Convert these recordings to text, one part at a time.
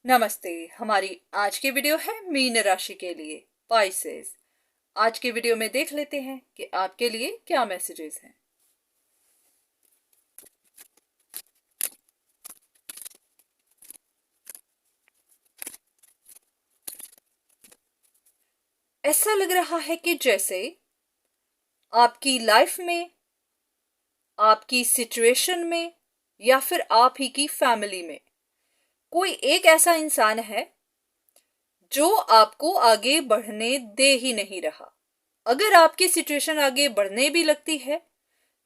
नमस्ते। हमारी आज की वीडियो है मीन राशि के लिए, पाइसेस। आज के वीडियो में देख लेते हैं कि आपके लिए क्या मैसेजेस हैं। ऐसा लग रहा है कि जैसे आपकी लाइफ में, आपकी सिचुएशन में या फिर आप ही की फैमिली में कोई एक ऐसा इंसान है जो आपको आगे बढ़ने दे ही नहीं रहा। अगर आपकी सिचुएशन आगे बढ़ने भी लगती है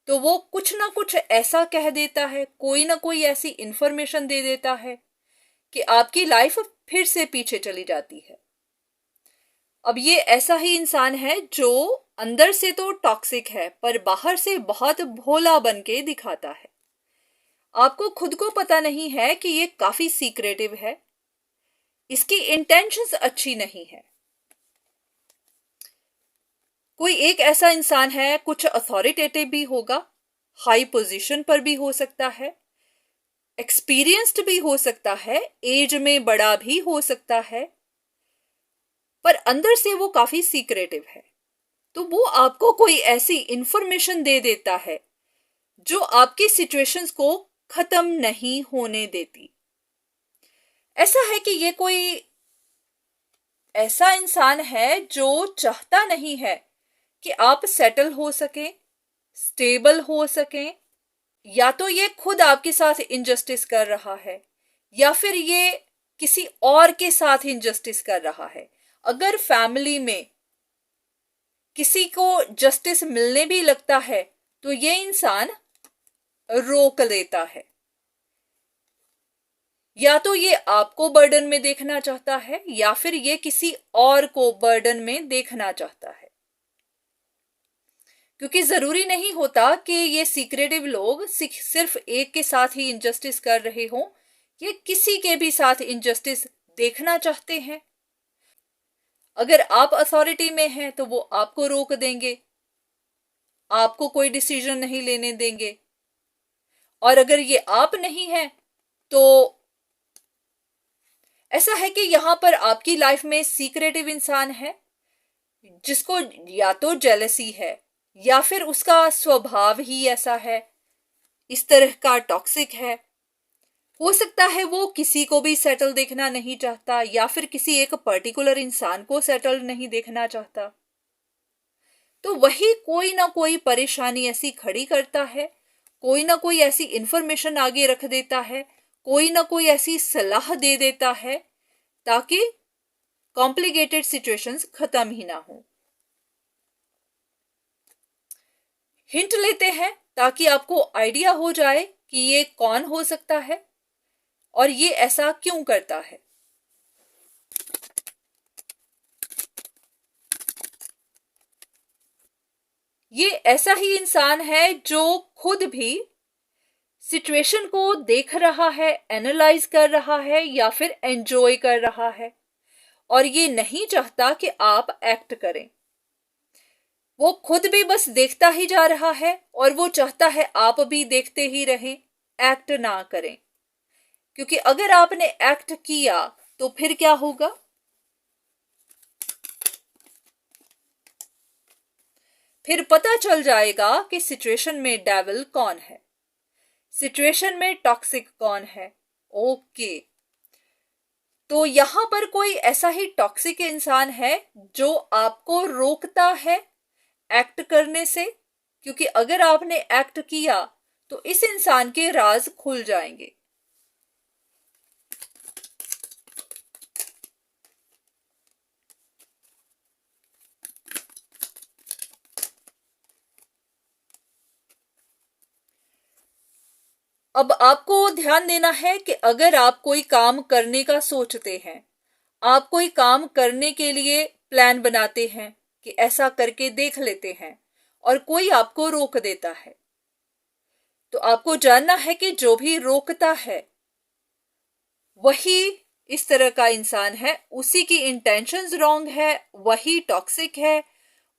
तो वो कुछ ना कुछ ऐसा कह देता है, कोई ना कोई ऐसी इंफॉर्मेशन दे देता है कि आपकी लाइफ फिर से पीछे चली जाती है। अब ये ऐसा ही इंसान है जो अंदर से तो टॉक्सिक है पर बाहर से बहुत भोला बन के दिखाता है। आपको खुद को पता नहीं है कि ये काफी सीक्रेटिव है, इसकी इंटेंशंस अच्छी नहीं है। कोई एक ऐसा इंसान है, कुछ अथॉरिटेटिव भी होगा, हाई पोजीशन पर भी हो सकता है, एक्सपीरियंस्ड भी हो सकता है, एज में बड़ा भी हो सकता है, पर अंदर से वो काफी सीक्रेटिव है। तो वो आपको कोई ऐसी इंफॉर्मेशन दे देता है जो आपकी सिचुएशंस को खत्म नहीं होने देती। ऐसा है कि ये कोई ऐसा इंसान है जो चाहता नहीं है कि आप सेटल हो सकें, स्टेबल हो सकें। या तो ये खुद आपके साथ इनजस्टिस कर रहा है या फिर ये किसी और के साथ इनजस्टिस कर रहा है। अगर फैमिली में किसी को जस्टिस मिलने भी लगता है तो ये इंसान रोक देता है। या तो ये आपको बर्डन में देखना चाहता है या फिर ये किसी और को बर्डन में देखना चाहता है। क्योंकि जरूरी नहीं होता कि ये सीक्रेटिव लोग सिर्फ एक के साथ ही इनजस्टिस कर रहे हों, ये किसी के भी साथ इनजस्टिस देखना चाहते हैं। अगर आप अथॉरिटी में हैं तो वो आपको रोक देंगे, आपको कोई डिसीजन नहीं लेने देंगे। और अगर ये आप नहीं हैं तो ऐसा है कि यहां पर आपकी लाइफ में सीक्रेटिव इंसान है जिसको या तो जेलसी है या फिर उसका स्वभाव ही ऐसा है, इस तरह का टॉक्सिक है। हो सकता है वो किसी को भी सेटल देखना नहीं चाहता या फिर किसी एक पर्टिकुलर इंसान को सेटल नहीं देखना चाहता। तो वही कोई ना कोई परेशानी ऐसी खड़ी करता है, कोई ना कोई ऐसी इंफॉर्मेशन आगे रख देता है, कोई ना कोई ऐसी सलाह दे देता है ताकि कॉम्प्लिकेटेड सिचुएशंस खत्म ही ना हो। हिंट लेते हैं ताकि आपको आइडिया हो जाए कि ये कौन हो सकता है और ये ऐसा क्यों करता है। ये ऐसा ही इंसान है जो खुद भी सिचुएशन को देख रहा है, एनालाइज कर रहा है या फिर एंजॉय कर रहा है और ये नहीं चाहता कि आप एक्ट करें। वो खुद भी बस देखता ही जा रहा है और वो चाहता है आप भी देखते ही रहें, एक्ट ना करें। क्योंकि अगर आपने एक्ट किया तो फिर क्या होगा? फिर पता चल जाएगा कि सिचुएशन में डेविल कौन है, सिचुएशन में टॉक्सिक कौन है। ओके, तो यहां पर कोई ऐसा ही टॉक्सिक इंसान है जो आपको रोकता है एक्ट करने से। क्योंकि अगर आपने एक्ट किया तो इस इंसान के राज खुल जाएंगे। अब आपको ध्यान देना है कि अगर आप कोई काम करने का सोचते हैं, आप कोई काम करने के लिए प्लान बनाते हैं कि ऐसा करके देख लेते हैं और कोई आपको रोक देता है, तो आपको जानना है कि जो भी रोकता है वही इस तरह का इंसान है, उसी की इंटेंशंस रॉन्ग है, वही टॉक्सिक है,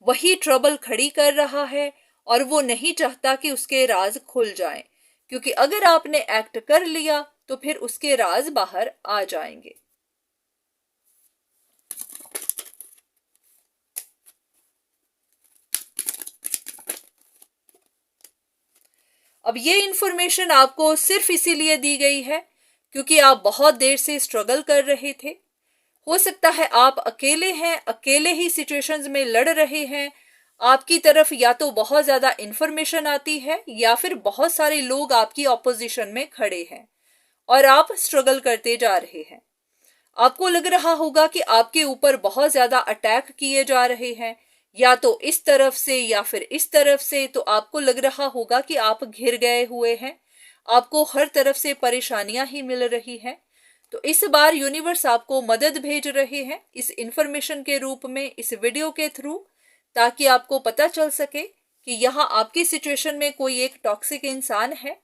वही ट्रबल खड़ी कर रहा है और वो नहीं चाहता कि उसके राज खुल जाएं। क्योंकि अगर आपने एक्ट कर लिया तो फिर उसके राज बाहर आ जाएंगे। अब ये इंफॉर्मेशन आपको सिर्फ इसीलिए दी गई है क्योंकि आप बहुत देर से स्ट्रगल कर रहे थे। हो सकता है आप अकेले हैं, अकेले ही सिचुएशंस में लड़ रहे हैं, आपकी तरफ या तो बहुत ज्यादा इंफॉर्मेशन आती है या फिर बहुत सारे लोग आपकी ऑपोजिशन में खड़े हैं और आप स्ट्रगल करते जा रहे हैं। आपको लग रहा होगा कि आपके ऊपर बहुत ज्यादा अटैक किए जा रहे हैं, या तो इस तरफ से या फिर इस तरफ से। तो आपको लग रहा होगा कि आप घिर गए हुए हैं, आपको हर तरफ से परेशानियां ही मिल रही हैं। तो इस बार यूनिवर्स आपको मदद भेज रहे हैं इस इंफॉर्मेशन के रूप में, इस वीडियो के थ्रू, ताकि आपको पता चल सके कि यहाँ आपकी सिचुएशन में कोई एक टॉक्सिक इंसान है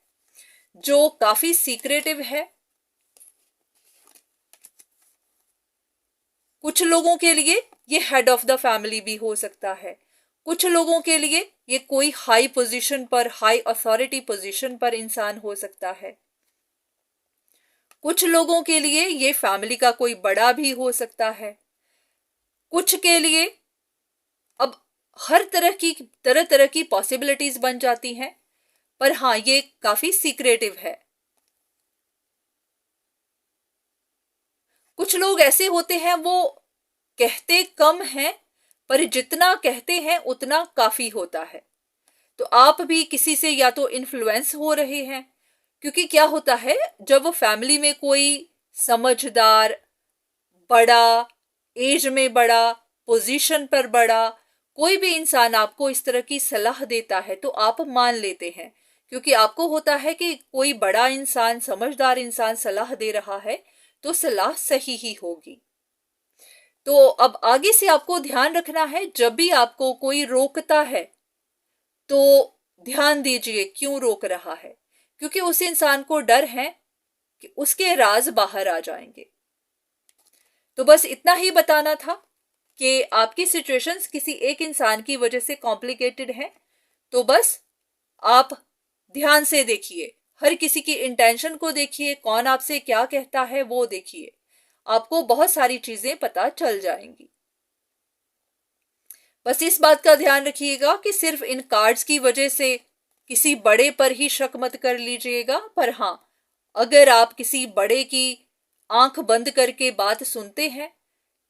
जो काफी सीक्रेटिव है। कुछ लोगों के लिए ये हेड ऑफ द फैमिली भी हो सकता है, कुछ लोगों के लिए ये कोई हाई पोजीशन पर, हाई अथॉरिटी पोजीशन पर इंसान हो सकता है, कुछ लोगों के लिए ये फैमिली का कोई बड़ा भी हो सकता है, कुछ के लिए अब हर तरह की पॉसिबिलिटीज बन जाती हैं। पर हाँ, ये काफी सीक्रेटिव है। कुछ लोग ऐसे होते हैं वो कहते कम हैं पर जितना कहते हैं उतना काफी होता है। तो आप भी किसी से या तो इन्फ्लुएंस हो रहे हैं, क्योंकि क्या होता है जब वो फैमिली में कोई समझदार, बड़ा, एज में बड़ा, पोजीशन पर बड़ा कोई भी इंसान आपको इस तरह की सलाह देता है तो आप मान लेते हैं, क्योंकि आपको होता है कि कोई बड़ा इंसान, समझदार इंसान सलाह दे रहा है तो सलाह सही ही होगी। तो अब आगे से आपको ध्यान रखना है, जब भी आपको कोई रोकता है तो ध्यान दीजिए क्यों रोक रहा है, क्योंकि उस इंसान को डर है कि उसके राज बाहर आ जाएंगे। तो बस इतना ही बताना था कि आपकी सिचुएशंस किसी एक इंसान की वजह से कॉम्प्लिकेटेड हैं। तो बस आप ध्यान से देखिए, हर किसी की इंटेंशन को देखिए, कौन आपसे क्या कहता है वो देखिए, आपको बहुत सारी चीजें पता चल जाएंगी। बस इस बात का ध्यान रखिएगा कि सिर्फ इन कार्ड्स की वजह से किसी बड़े पर ही शक मत कर लीजिएगा। पर हाँ, अगर आप किसी बड़े की आंख बंद करके बात सुनते हैं,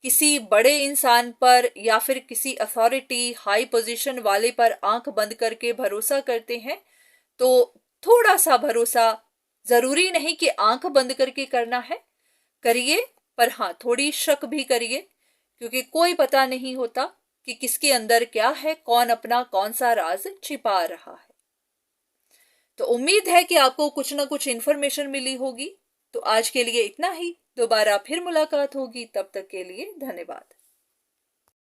किसी बड़े इंसान पर या फिर किसी अथॉरिटी, हाई पोजीशन वाले पर आंख बंद करके भरोसा करते हैं, तो थोड़ा सा भरोसा, जरूरी नहीं कि आंख बंद करके करना है, करिए, पर हाँ थोड़ी शक भी करिए, क्योंकि कोई पता नहीं होता कि किसके अंदर क्या है, कौन अपना कौन सा राज छिपा रहा है। तो उम्मीद है कि आपको कुछ ना कुछ इन्फॉर्मेशन मिली होगी। तो आज के लिए इतना ही, दोबारा फिर मुलाकात होगी, तब तक के लिए धन्यवाद।